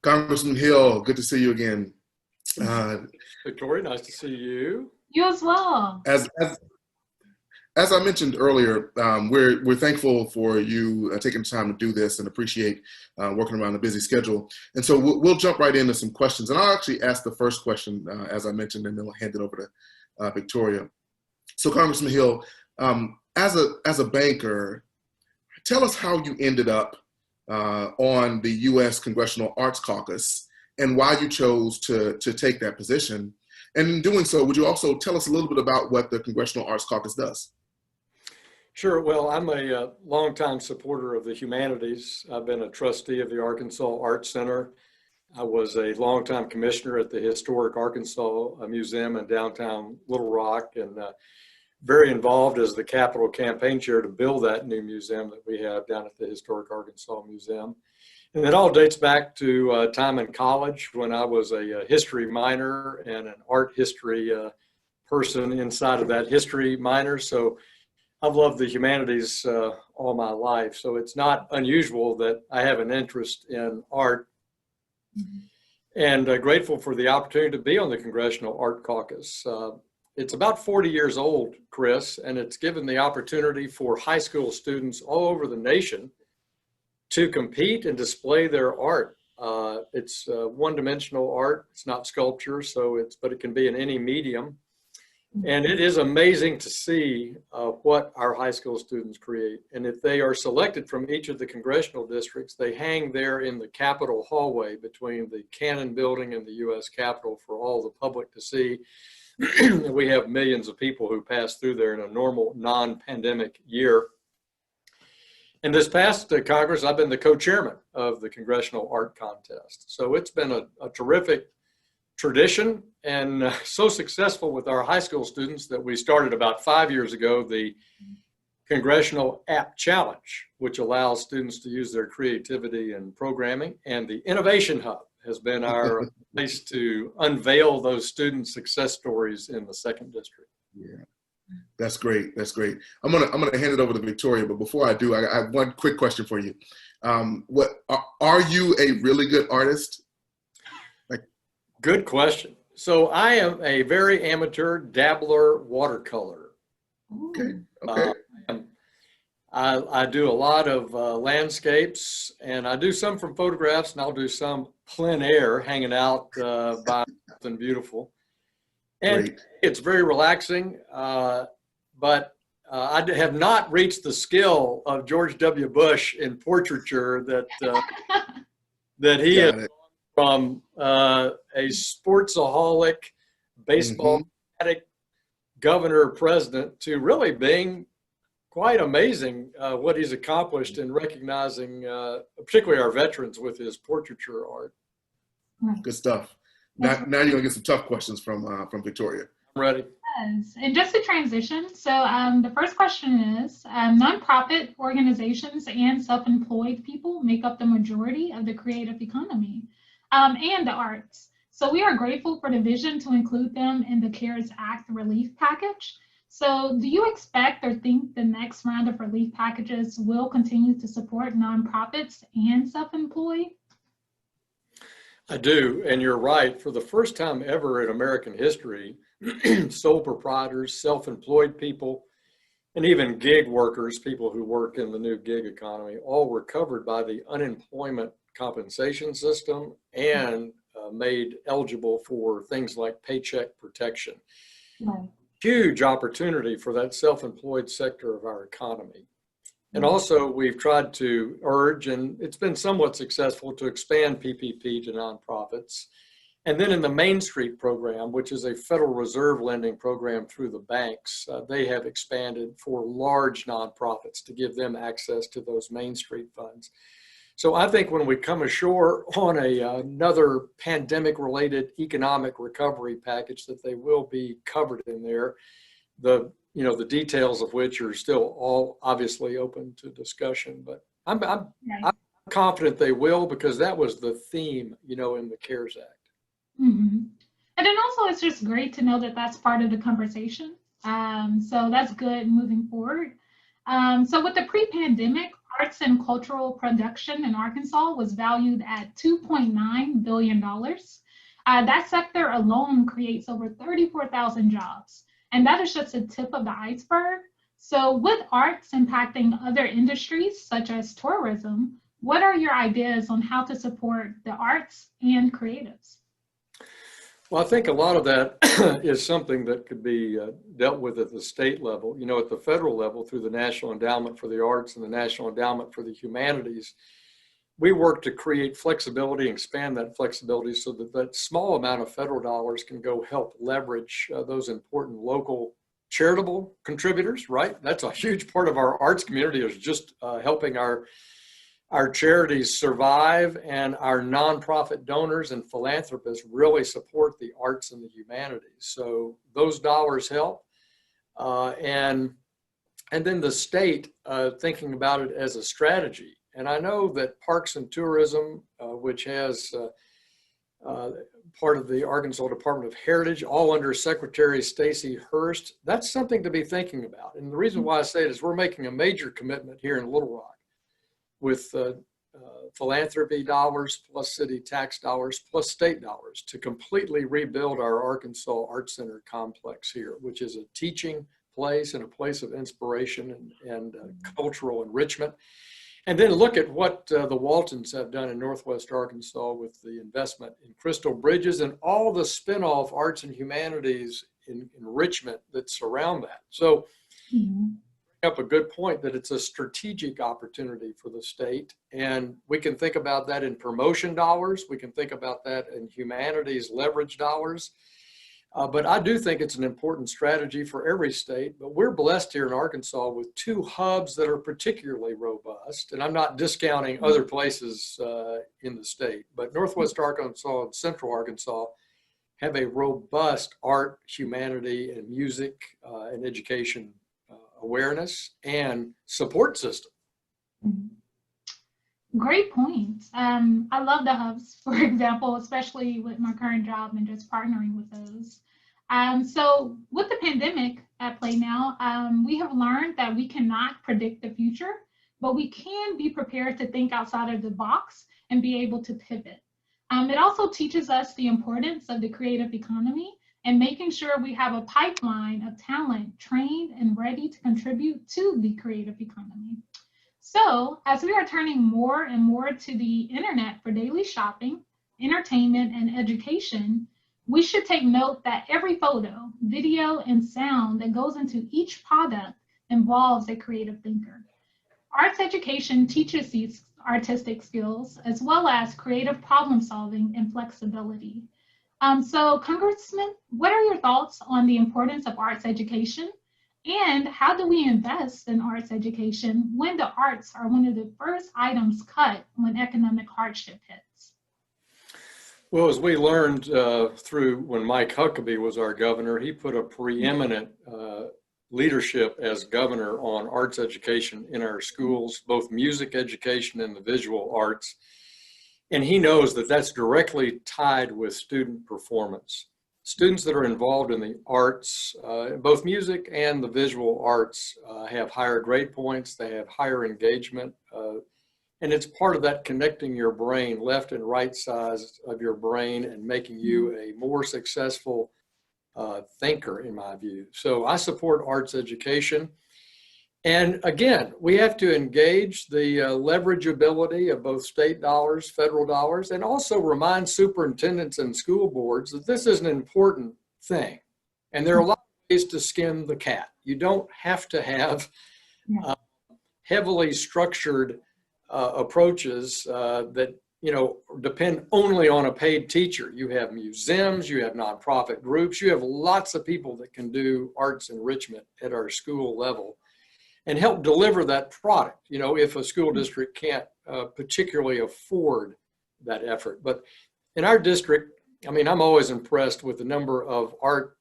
Congressman Hill, good to see you again. Victoria, nice to see you. You as well. As I mentioned earlier, we're thankful for you taking the time to do this and appreciate working around a busy schedule. And so we'll jump right into some questions. And I'll actually ask the first question, as I mentioned, and then we'll hand it over to Victoria. So Congressman Hill, as a banker, tell us how you ended up on the U.S. Congressional Arts Caucus and why you chose to take that position. And in doing so, would you also tell us a little bit about what the Congressional Arts Caucus does? Sure. Well, I'm a longtime supporter of the humanities. I've been a trustee of the Arkansas Arts Center. I was a longtime commissioner at the historic Arkansas Museum in downtown Little Rock, and very involved as the capital campaign chair to build that new museum that we have down at the historic Arkansas Museum. And it all dates back to time in college when I was a history minor and an art history person inside of that history minor. So I've loved the humanities all my life. So it's not unusual that I have an interest in art. Mm-hmm. And grateful for the opportunity to be on the Congressional Art Caucus. It's about 40 years old, Chris, and it's given the opportunity for high school students all over the nation to compete and display their art. It's one-dimensional art. It's not sculpture, but it can be in any medium. And it is amazing to see what our high school students create. And if they are selected from each of the congressional districts, they hang there in the Capitol hallway between the Cannon Building and the U.S. Capitol for all the public to see. We have millions of people who pass through there in a normal non-pandemic year. And this past Congress, I've been the co-chairman of the Congressional Art Contest. So it's been a terrific tradition and so successful with our high school students that we started about 5 years ago the Congressional App Challenge, which allows students to use their creativity in programming. And the Innovation Hub has been our place to unveil those student success stories in the second district. Yeah, that's great. That's great. I'm gonna hand it over to Victoria, but before I do, I have one quick question for you. What are you a really good artist? Good question. So I am a very amateur dabbler watercolor. Okay. Okay. I do a lot of landscapes, and I do some from photographs, and I'll do some plein air, hanging out by something beautiful. And great. It's very relaxing, but I have not reached the skill of George W. Bush in portraiture that he is from a sportsaholic, baseball fanatic governor president to really being quite amazing what he's accomplished in recognizing particularly our veterans with his portraiture art. Good stuff. Now you're gonna get some tough questions from Victoria. I'm ready. Yes. And just to transition, so the first question is, nonprofit organizations and self-employed people make up the majority of the creative economy and the arts. So we are grateful for the vision to include them in the CARES Act relief package. So do you expect or think the next round of relief packages will continue to support nonprofits and self-employed? I do, and you're right. For the first time ever in American history, sole proprietors, self-employed people, and even gig workers, people who work in the new gig economy, all were covered by the unemployment compensation system and made eligible for things like paycheck protection. Right. Huge opportunity for that self-employed sector of our economy. And also we've tried to urge, and it's been somewhat successful, to expand PPP to nonprofits. And then in the Main Street program, which is a Federal Reserve lending program through the banks, they have expanded for large nonprofits to give them access to those Main Street funds. So I think when we come ashore on another pandemic-related economic recovery package, that they will be covered in there. The details of which are still all obviously open to discussion, but I'm confident they will, because that was the theme, in the CARES Act. Mm-hmm. And then also it's just great to know that that's part of the conversation. So that's good moving forward. So with the pre-pandemic arts and cultural production in Arkansas was valued at $2.9 billion. That sector alone creates over 34,000 jobs. And that is just the tip of the iceberg. So with arts impacting other industries such as tourism, what are your ideas on how to support the arts and creatives? Well, I think a lot of that is something that could be dealt with at the state level. You know, at the federal level through the National Endowment for the Arts and the National Endowment for the Humanities, we work to create flexibility and expand that flexibility so that that small amount of federal dollars can go help leverage those important local charitable contributors, right? That's a huge part of our arts community, is just helping our charities survive, and our nonprofit donors and philanthropists really support the arts and the humanities. So those dollars help. And then the state thinking about it as a strategy. And I know that Parks and Tourism, which has part of the Arkansas Department of Heritage, all under Secretary Stacey Hurst, that's something to be thinking about. And the reason why I say it is we're making a major commitment here in Little Rock with philanthropy dollars, plus city tax dollars, plus state dollars to completely rebuild our Arkansas Arts Center complex here, which is a teaching place and a place of inspiration and cultural enrichment. And then look at what the Waltons have done in Northwest Arkansas with the investment in Crystal Bridges and all the spin-off arts and humanities enrichment that surround that. So up a good point that it's a strategic opportunity for the state, and we can think about that in promotion dollars. We can think about that in humanities leverage dollars. But I do think it's an important strategy for every state. But we're blessed here in Arkansas with two hubs that are particularly robust. And I'm not discounting other places in the state, but Northwest Arkansas and Central Arkansas have a robust art, humanity, and music and education awareness and support system. Great point. I love the hubs, for example, especially with my current job and just partnering with those. So with the pandemic at play now, we have learned that we cannot predict the future, but we can be prepared to think outside of the box and be able to pivot. It also teaches us the importance of the creative economy and making sure we have a pipeline of talent trained and ready to contribute to the creative economy. So as we are turning more and more to the internet for daily shopping, entertainment, and education, we should take note that every photo, video, and sound that goes into each product involves a creative thinker. Arts education teaches these artistic skills as well as creative problem solving and flexibility. So Congressman, what are your thoughts on the importance of arts education? And how do we invest in arts education when the arts are one of the first items cut when economic hardship hits? Well, as we learned through when Mike Huckabee was our governor, he put a preeminent leadership as governor on arts education in our schools, both music education and the visual arts. And he knows that that's directly tied with student performance. Students that are involved in the arts, both music and the visual arts, have higher grade points, they have higher engagement, and it's part of that connecting your brain, left and right sides of your brain, and making you a more successful thinker, in my view. So I support arts education. And again, we have to engage the leverageability of both state dollars, federal dollars, and also remind superintendents and school boards that this is an important thing. And there are a lot of ways to skin the cat. You don't have to have heavily structured approaches that depend only on a paid teacher. You have museums, you have nonprofit groups, you have lots of people that can do arts enrichment at our school level and help deliver that product, if a school district can't particularly afford that effort. But in our district, I'm always impressed with the number of art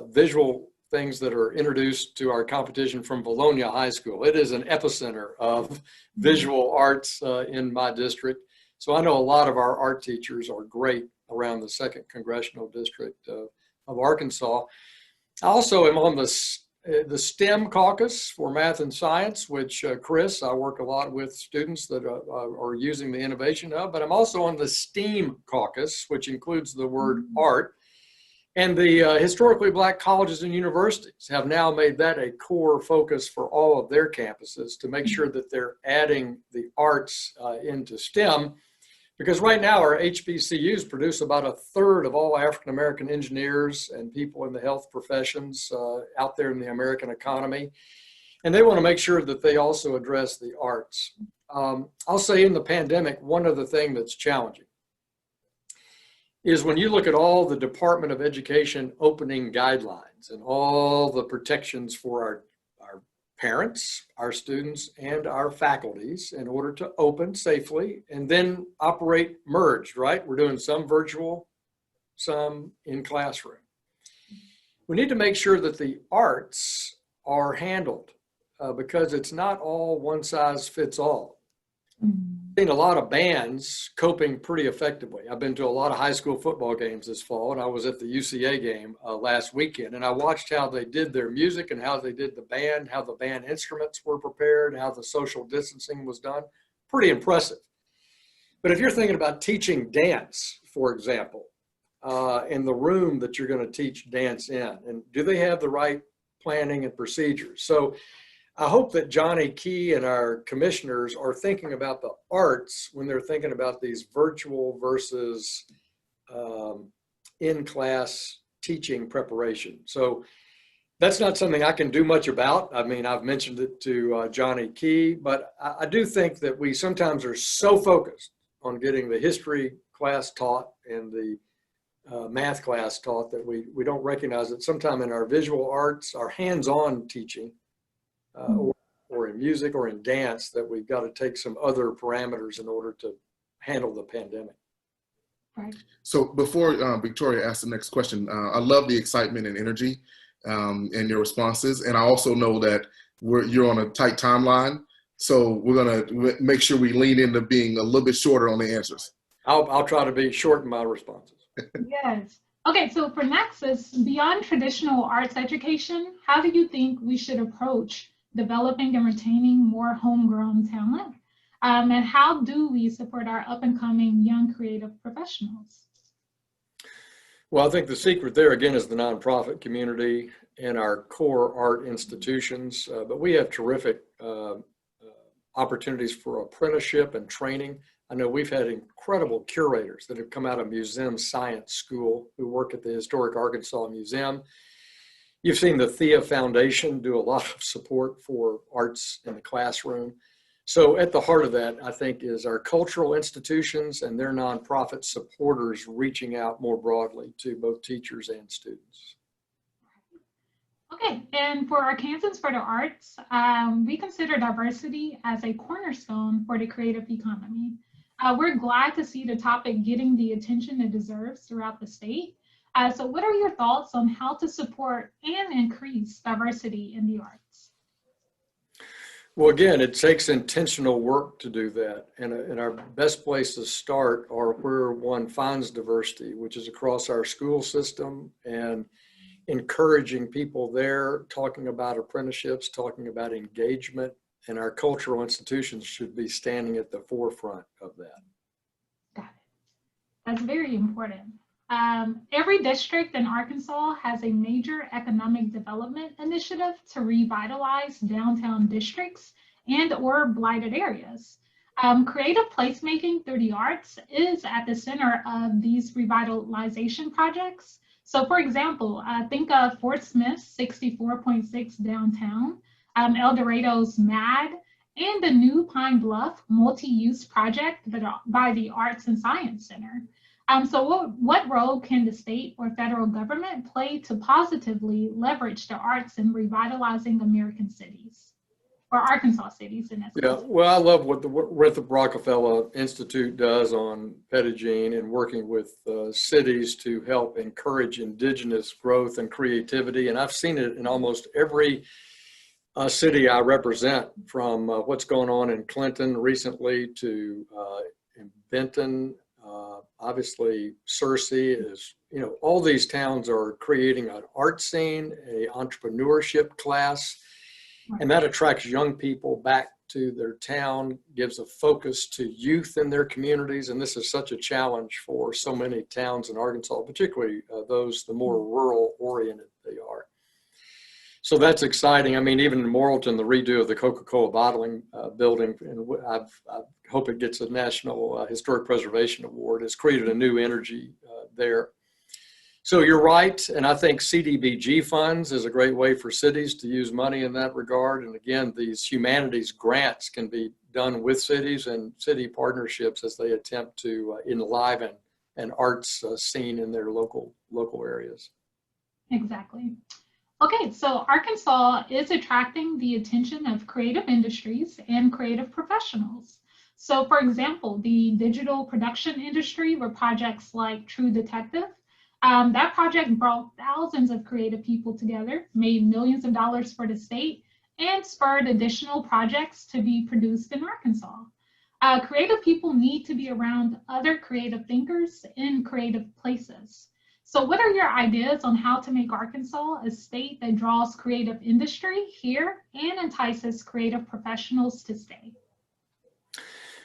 visual things that are introduced to our competition from Bologna High School. It is an epicenter of visual arts in my district. So I know a lot of our art teachers are great around the 2nd Congressional District of Arkansas. I also am on the the STEM caucus for math and science, which Chris, I work a lot with students that are using the innovation of, but I'm also on the STEAM caucus, which includes the word art. And the historically Black colleges and universities have now made that a core focus for all of their campuses to make sure that they're adding the arts into STEM. Because right now our HBCUs produce about a third of all African-American engineers and people in the health professions out there in the American economy. And they want to make sure that they also address the arts. I'll say in the pandemic, one other thing that's challenging is when you look at all the Department of Education opening guidelines and all the protections for our parents, our students, and our faculties in order to open safely and then operate merged, right? We're doing some virtual, some in classroom. We need to make sure that the arts are handled because it's not all one size fits all. I've seen a lot of bands coping pretty effectively. I've been to a lot of high school football games this fall, and I was at the UCA game last weekend, and I watched how they did their music and how they did the band, how the band instruments were prepared, how the social distancing was done. Pretty impressive. But if you're thinking about teaching dance, for example, in the room that you're going to teach dance in, and do they have the right planning and procedures? So I hope that Johnny Key and our commissioners are thinking about the arts when they're thinking about these virtual versus in-class teaching preparation. So that's not something I can do much about. I mean, I've mentioned it to Johnny Key, but I do think that we sometimes are so focused on getting the history class taught and the math class taught that we don't recognize that sometime in our visual arts, our hands-on teaching, or in music or in dance, that we've got to take some other parameters in order to handle the pandemic. Right. So before Victoria asks the next question, I love the excitement and energy in your responses. And I also know that you're on a tight timeline. So we're going to make sure we lean into being a little bit shorter on the answers. I'll try to be short in my responses. Yes. Okay, so for Nexus, beyond traditional arts education, how do you think we should approach developing and retaining more homegrown talent? And how do we support our up-and-coming young creative professionals? Well, I think the secret there, again, is the nonprofit community and our core art institutions. But we have terrific opportunities for apprenticeship and training. I know we've had incredible curators that have come out of Museum Science School who work at the Historic Arkansas Museum. You've seen the Thea Foundation do a lot of support for arts in the classroom. So at the heart of that, I think, is our cultural institutions and their nonprofit supporters reaching out more broadly to both teachers and students. Okay, and for Arkansans for the Arts, we consider diversity as a cornerstone for the creative economy. We're glad to see the topic getting the attention it deserves throughout the state. So what are your thoughts on how to support and increase diversity in the arts? Well, again, it takes intentional work to do that. And our best place to start are where one finds diversity, which is across our school system and encouraging people there, talking about apprenticeships, talking about engagement, and our cultural institutions should be standing at the forefront of that. Got it. That's very important. Every district in Arkansas has a major economic development initiative to revitalize downtown districts and or blighted areas. Creative placemaking through the arts is at the center of these revitalization projects. So for example, think of Fort Smith's 64.6 downtown, El Dorado's MAD, and the new Pine Bluff multi-use project by the Arts and Science Center. So what role can the state or federal government play to positively leverage the arts in revitalizing American cities, or Arkansas cities in essence? Yeah, well, I love what the Rockefeller Institute does on Pedigene and working with cities to help encourage indigenous growth and creativity. And I've seen it in almost every city I represent, from what's going on in Clinton recently to in Benton. Obviously, Searcy is all these towns are creating an art scene, a entrepreneurship class, and that attracts young people back to their town, gives a focus to youth in their communities. And this is such a challenge for so many towns in Arkansas, particularly those, the more rural oriented they are. So that's exciting. I mean, even in Morrilton, the redo of the Coca-Cola bottling building, and I hope it gets a National Historic Preservation Award, has created a new energy there. So you're right, and I think CDBG funds is a great way for cities to use money in that regard. And again, these humanities grants can be done with cities and city partnerships as they attempt to enliven an arts scene in their local areas. Exactly. Okay, so Arkansas is attracting the attention of creative industries and creative professionals. So for example, the digital production industry with projects like True Detective, that project brought thousands of creative people together, made millions of dollars for the state, and spurred additional projects to be produced in Arkansas. Creative people need to be around other creative thinkers in creative places. So what are your ideas on how to make Arkansas a state that draws creative industry here and entices creative professionals to stay?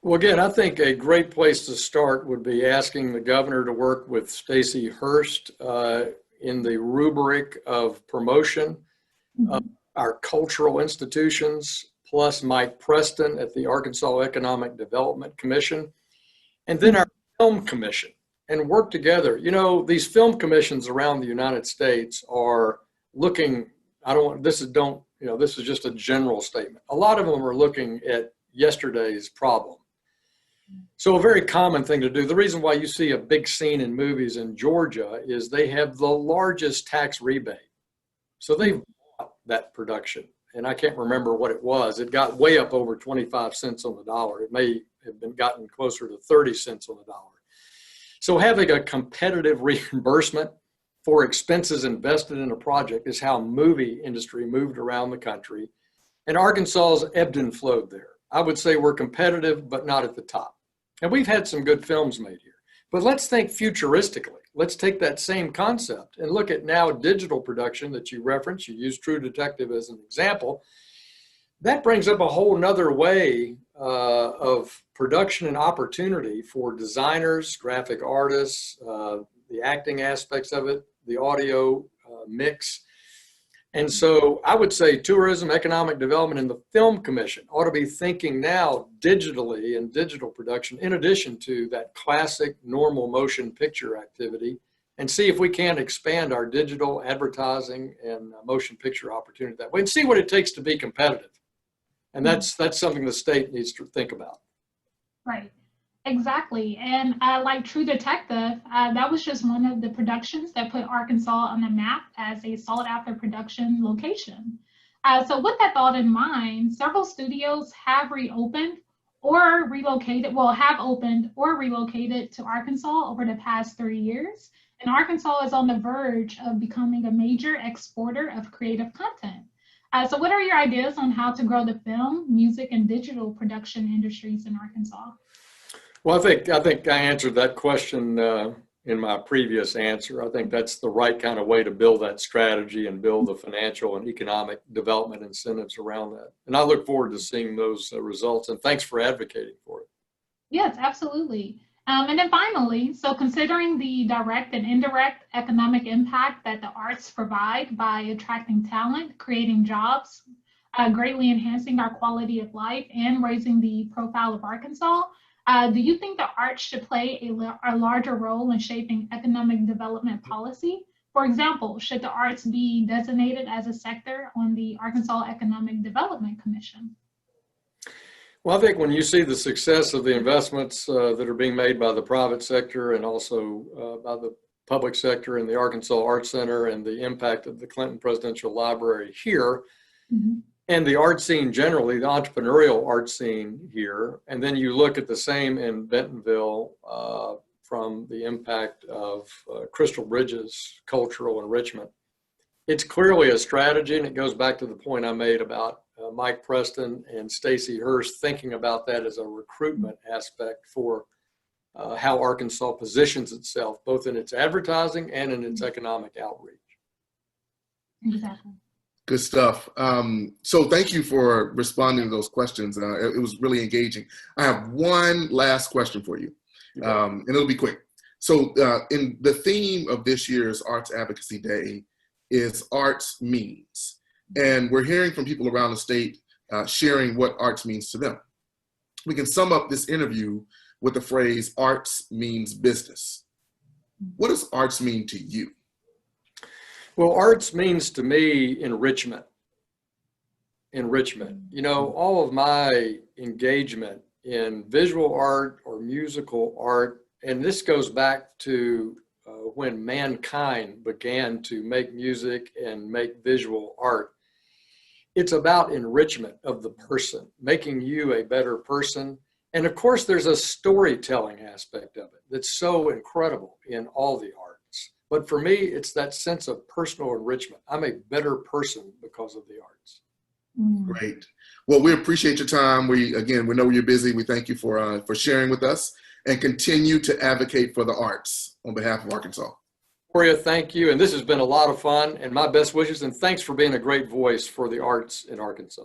Well, again, I think a great place to start would be asking the governor to work with Stacey Hurst in the rubric of promotion of our cultural institutions, plus Mike Preston at the Arkansas Economic Development Commission, and then our film commission, and work together. These film commissions around the United States are looking, this is just a general statement. A lot of them are looking at yesterday's problem. So a very common thing to do, the reason why you see a big scene in movies in Georgia is they have the largest tax rebate. So they bought that production, and I can't remember what it was. It got way up over 25 cents on the dollar. It may have been gotten closer to 30 cents on the dollar. So having a competitive reimbursement for expenses invested in a project is how movie industry moved around the country. And Arkansas's ebbed and flowed there. I would say we're competitive, but not at the top. And we've had some good films made here. But let's think futuristically. Let's take that same concept and look at now digital production that you referenced. You used True Detective as an example. That brings up a whole nother way of production and opportunity for designers, graphic artists, the acting aspects of it, the audio mix. And so I would say tourism, economic development, and the film commission ought to be thinking now digitally and digital production in addition to that classic normal motion picture activity, and see if we can expand our digital advertising and motion picture opportunity that way and see what it takes to be competitive. And that's something the state needs to think about. Right. Exactly. And like True Detective, that was just one of the productions that put Arkansas on the map as a sought after production location. So with that thought in mind, several studios have reopened or relocated, have opened or relocated to Arkansas over the past 3 years. And Arkansas is on the verge of becoming a major exporter of creative content. So what are your ideas on how to grow the film, music, and digital production industries in Arkansas? Well, I think I answered that question in my previous answer. I think that's the right kind of way to build that strategy and build the financial and economic development incentives around that. And I look forward to seeing those results. And thanks for advocating for it. Yes, absolutely. And then finally, so considering the direct and indirect economic impact that the arts provide by attracting talent, creating jobs, greatly enhancing our quality of life, and raising the profile of Arkansas, do you think the arts should play a larger role in shaping economic development policy? For example, should the arts be designated as a sector on the Arkansas Economic Development Commission? Well, I think when you see the success of the investments that are being made by the private sector and also by the public sector in the Arkansas Arts Center and the impact of the Clinton Presidential Library here, and the art scene generally, the entrepreneurial art scene here, and then you look at the same in Bentonville from the impact of Crystal Bridges cultural enrichment. It's clearly a strategy, and it goes back to the point I made about Mike Preston and Stacey Hurst thinking about that as a recruitment aspect for how Arkansas positions itself, both in its advertising and in its economic outreach. Exactly. Good stuff. So thank you for responding to those questions. It was really engaging. I have one last question for you, and it'll be quick. So in the theme of this year's Arts Advocacy Day is arts means. And we're hearing from people around the state sharing what arts means to them. We can sum up this interview with the phrase, arts means business. What does arts mean to you? Well, arts means to me enrichment. Enrichment. You know, all of my engagement in visual art or musical art, and this goes back to when mankind began to make music and make visual art. It's about enrichment of the person, making you a better person. And of course, there's a storytelling aspect of it that's so incredible in all the arts. But for me, it's that sense of personal enrichment. I'm a better person because of the arts. Great. Well, we appreciate your time. We know you're busy. We thank you for sharing with us, and continue to advocate for the arts on behalf of Arkansas. Gloria, thank you. And this has been a lot of fun, and my best wishes. And thanks for being a great voice for the arts in Arkansas.